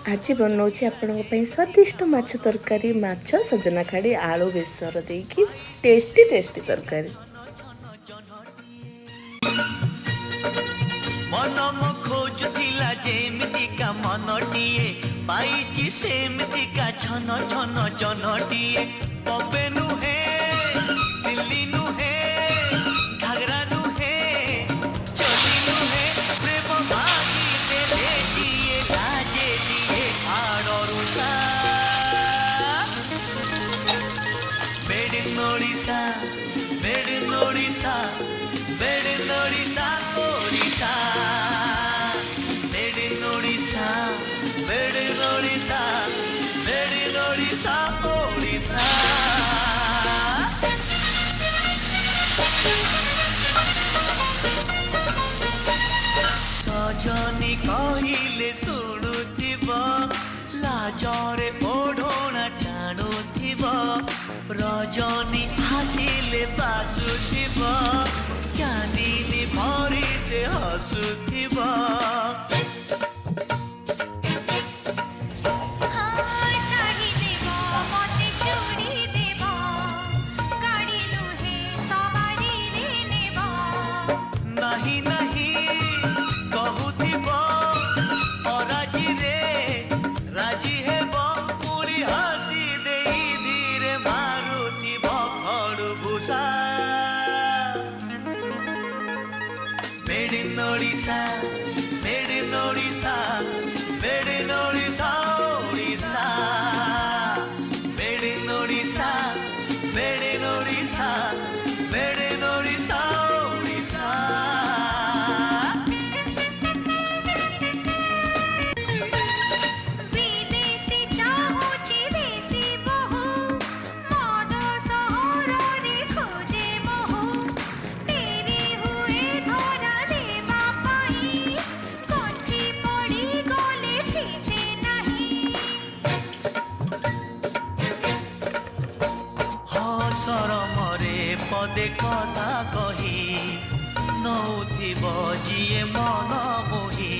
आज बनाऊँ आपण स्वादिष्ट माछ तरकारी माछ सजना खाड़ी आलू बेसर देकी टेस्टी टेस्टी तरकारी। मन मो खोजुला जेमितिका मनटिए पाइछि सेमितिका छन छन जनटिए पबे नुहे दिल्ली नुहे घाघरा नुहे चली नुहे प्रेम मागी देले दिए लाजे दिए आड़रुसा made in Odisha made in Odisha made in Odisha Odisha made in Odisha made in Odisha made in Odisha Odisha सजनी कहिले शुणुथिब लाजरे ओढ़ोना टाणुथिब रजनी हासिले बासुथिब चांदनी भरी से हसुथिब नहीं नहीं कहूथिब अराजी रे राजी हेब पुरी हसी देई धीरे मारुथिब खड़भूषा made in Odisha made in Odisha made in Odisha Odisha made in Odisha made in Odisha made in Odisha Odisha विदेशी चाहूची देशी बहु मद सहरे खोजे बहु तेरी हुए धरा देवा पाई कंठी पड़ी गले फिटे नहीं सरमरे पदे कथा कही नौथिब जिए मन मोही